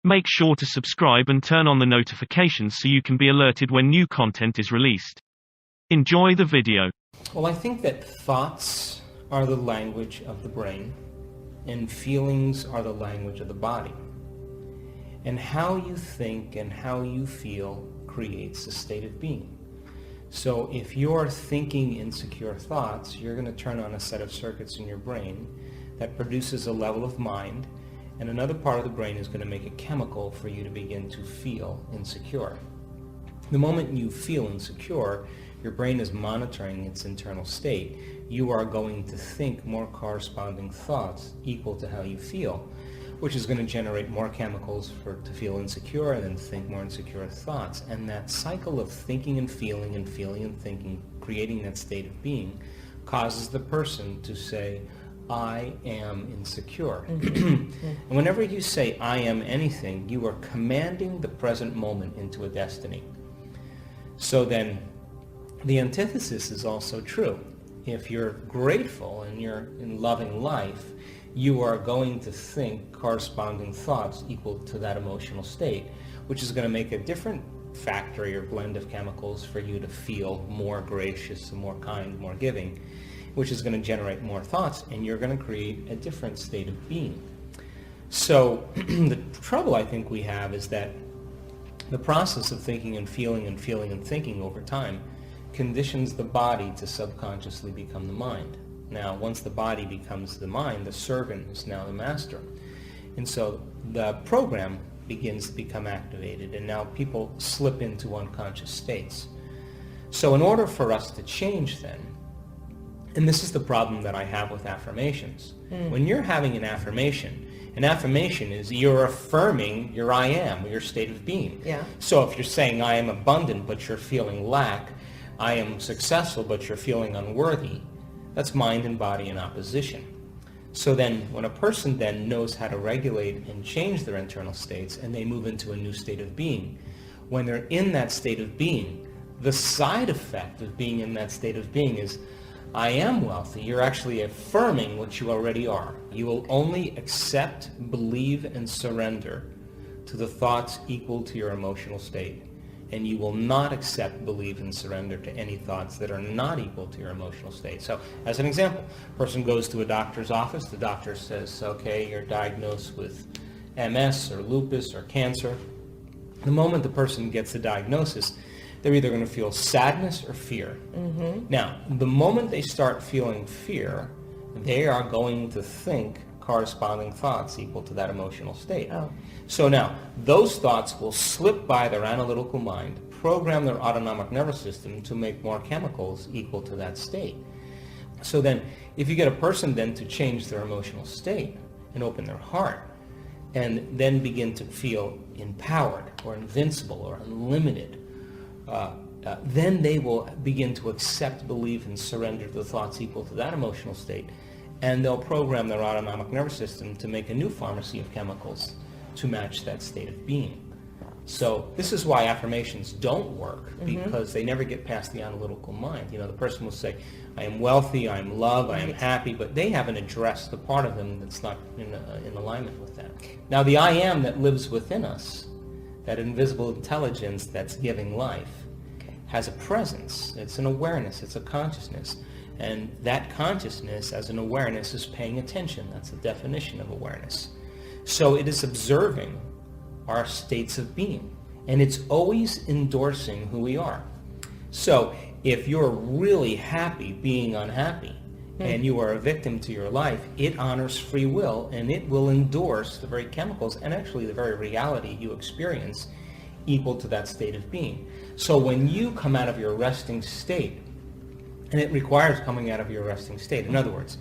Make sure to subscribe and turn on the notifications so you can be alerted when new content is released. Enjoy the video. Well, I think that thoughts are the language of the brain, and feelings are the language of the body. And how you think and how you feel creates a state of being. So if you're thinking insecure thoughts, you're going to turn on a set of circuits in your brain that produces a level of mind, and another part of the brain is going to make a chemical for you to begin to feel insecure. The moment you feel insecure, your brain is monitoring its internal state. You are going to think more corresponding thoughts equal to how you feel, which is going to generate more chemicals to feel insecure and then think more insecure thoughts. And that cycle of thinking and feeling and feeling and thinking, creating that state of being, causes the person to say, I am insecure. And whenever you say, I am anything, you are commanding the present moment into a destiny. So then, the antithesis is also true. If you're grateful and you're in loving life, you are going to think corresponding thoughts equal to that emotional state, which is going to make a different factory or blend of chemicals for you to feel more gracious, more kind, more giving, which is going to generate more thoughts, and you're going to create a different state of being. So the trouble I think we have is that the process of thinking and feeling and feeling and thinking over time conditions the body to subconsciously become the mind. Now, once the body becomes the mind, the servant is now the master. And so the program begins to become activated, and now people slip into unconscious states. So in order for us to change then, and this is the problem that I have with affirmations. When you're having an affirmation is you're affirming your I am, or your state of being. Yeah. So if you're saying I am abundant, but you're feeling lack, I am successful, but you're feeling unworthy, that's mind and body in opposition. So then when a person then knows how to regulate and change their internal states and they move into a new state of being, when they're in that state of being, the side effect of being in that state of being is I am wealthy. You're actually affirming what you already are. You will only accept, believe, and surrender to the thoughts equal to your emotional state. And you will not accept, believe, and surrender to any thoughts that are not equal to your emotional state. So, as an example, a person goes to a doctor's office. The doctor says, okay, you're diagnosed with MS or lupus or cancer. The moment the person gets the diagnosis, they're either going to feel sadness or fear. Now, the moment they start feeling fear, they are going to think corresponding thoughts equal to that emotional state. So now, those thoughts will slip by their analytical mind, program their autonomic nervous system to make more chemicals equal to that state. So then, if you get a person then to change their emotional state and open their heart, and then begin to feel empowered or invincible or unlimited, then they will begin to accept, believe, and surrender to the thoughts equal to that emotional state, and they'll program their autonomic nervous system to make a new pharmacy of chemicals to match that state of being. So this is why affirmations don't work, because they never get past the analytical mind. You know, the person will say, I am wealthy, I am loved, I am happy, but they haven't addressed the part of them that's not in alignment with that. Now, the I am that lives within us, that invisible intelligence that's giving life, has a presence. It's an awareness. It's a consciousness. And that consciousness as an awareness is paying attention. That's the definition of awareness. So it is observing our states of being. And it's always endorsing who we are. So if you're really happy being unhappy, and you are a victim to your life, it honors free will, and it will endorse the very chemicals and actually the very reality you experience equal to that state of being. So when you come out of your resting state, and it requires coming out of your resting state. In other words,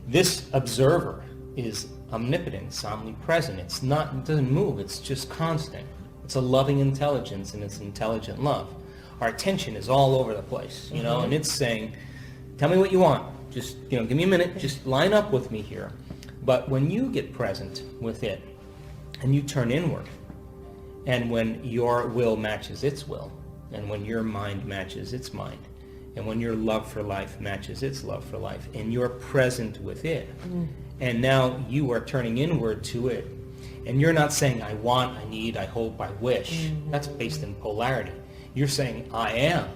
this observer is omnipotent, it's omnipresent, it doesn't move, it's just constant. It's a loving intelligence, and it's intelligent love. Our attention is all over the place, you know, and it's saying, tell me what you want. Just, you know, give me a minute, just line up with me here. But when you get present with it, and you turn inward, and when your will matches its will, and when your mind matches its mind, and when your love for life matches its love for life, and you're present with it, and now you are turning inward to it, And you're not saying, I want, I need, I hope, I wish. That's based in polarity. You're saying, I am.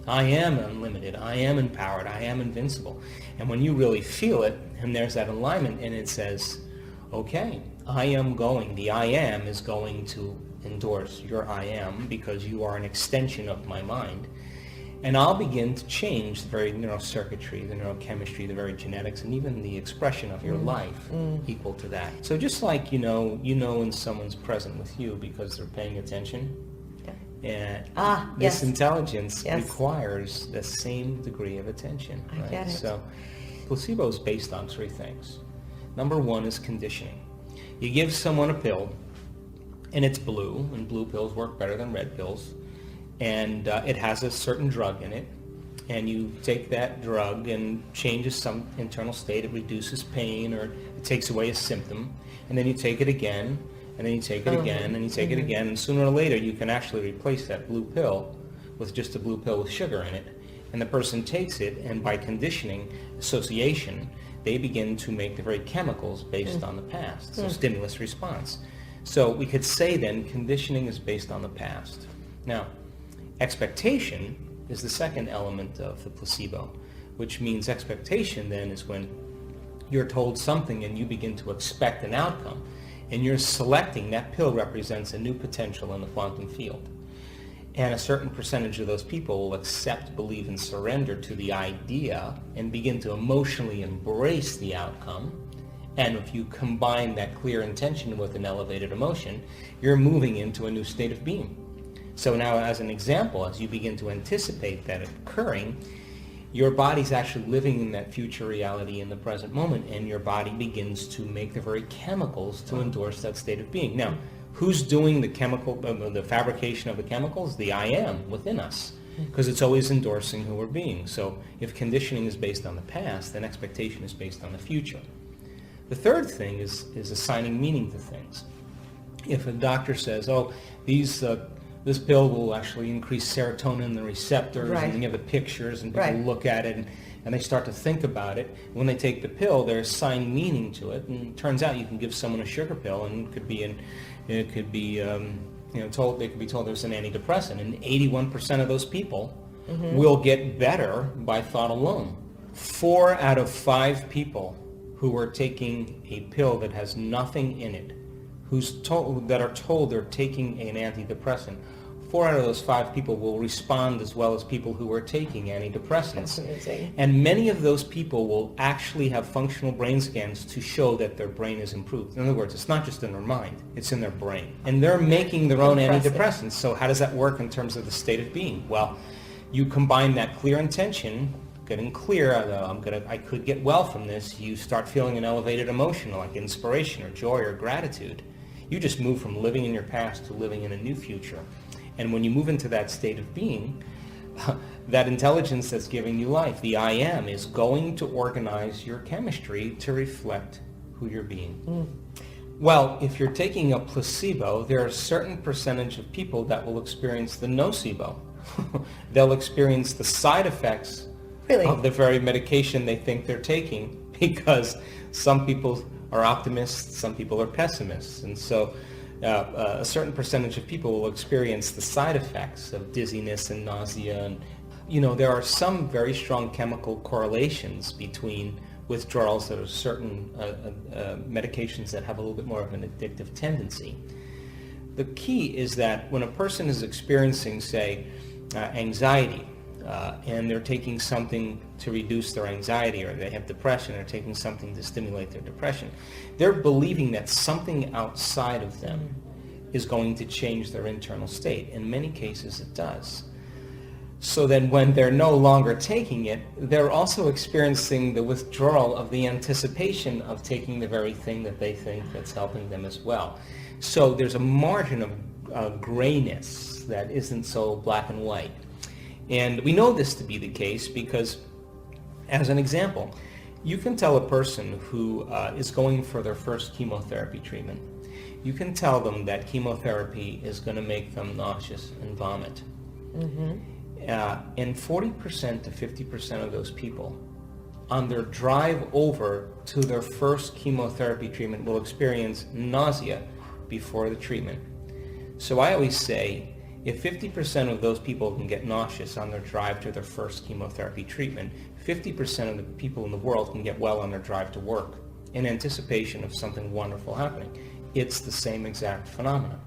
I am unlimited. I am empowered. I am invincible. And when you really feel it, and there's that alignment, and it says, okay, I am going, the I am is going to endorse your I am because you are an extension of my mind. And I'll begin to change the very neurocircuitry, the neurochemistry, the very genetics, and even the expression of your life equal to that. So just like you know when someone's present with you because they're paying attention, and this intelligence requires the same degree of attention. I get it. So placebo is based on three things. Number one is conditioning. You give someone a pill, and it's blue, and blue pills work better than red pills. And it has a certain drug in it, and you take that drug and changes some internal state. It reduces pain, or it takes away a symptom, and then you take it again, and then you take it again, and you take it again, and sooner or later you can actually replace that blue pill with just a blue pill with sugar in it. And the person takes it, and by conditioning, association, they begin to make the very chemicals based on the past, so stimulus response. So we could say then conditioning is based on the past. Now, expectation is the second element of the placebo, which means expectation then is when you're told something and you begin to expect an outcome, and you're selecting, that pill represents a new potential in the quantum field. And a certain percentage of those people will accept, believe, and surrender to the idea and begin to emotionally embrace the outcome. And if you combine that clear intention with an elevated emotion, you're moving into a new state of being. So now, as an example, as you begin to anticipate that occurring, your body's actually living in that future reality in the present moment, and your body begins to make the very chemicals to endorse that state of being. Now, who's doing the the fabrication of the chemicals? The I am within us, because it's always endorsing who we're being. So if conditioning is based on the past, then expectation is based on the future. The third thing is assigning meaning to things. If a doctor says, oh, this pill will actually increase serotonin in the receptors, and then you have the pictures, and people look at it, and they start to think about it. When they take the pill, they assign meaning to it, and it turns out you can give someone a sugar pill, and they could be told there's an antidepressant, and 81% of those people will get better by thought alone. 4 out of 5 people who are taking a pill that has nothing in it, that are told they're taking an antidepressant, 4 out of those 5 people will respond as well as people who are taking antidepressants. That's amazing. And many of those people will actually have functional brain scans to show that their brain is improved. In other words, it's not just in their mind, it's in their brain. And they're making their own antidepressants. So how does that work in terms of the state of being? Well, you combine that clear intention, getting clear, I could get well from this. You start feeling an elevated emotion like inspiration or joy or gratitude. You just move from living in your past to living in a new future. And when you move into that state of being, that intelligence that's giving you life, the I am, is going to organize your chemistry to reflect who you're being. Well, if you're taking a placebo, there are a certain percentage of people that will experience the nocebo. They'll experience the side effects of the very medication they think they're taking, because some people are optimists, some people are pessimists. And so a certain percentage of people will experience the side effects of dizziness and nausea. And, there are some very strong chemical correlations between withdrawals that are certain medications that have a little bit more of an addictive tendency. The key is that when a person is experiencing, say, anxiety, and they're taking something to reduce their anxiety, or they have depression, they're taking something to stimulate their depression, they're believing that something outside of them is going to change their internal state. In many cases it does. So then when they're no longer taking it, they're also experiencing the withdrawal of the anticipation of taking the very thing that they think that's helping them as well. So there's a margin of grayness that isn't so black and white. And we know this to be the case because, as an example, you can tell a person who is going for their first chemotherapy treatment, you can tell them that chemotherapy is going to make them nauseous and vomit. And 40% to 50% of those people, on their drive over to their first chemotherapy treatment, will experience nausea work before the treatment. So I always say, if 50% of those people can get nauseous on their drive to their first chemotherapy treatment, 50% of the people in the world can get well on their drive to work in anticipation of something wonderful happening. It's the same exact phenomenon.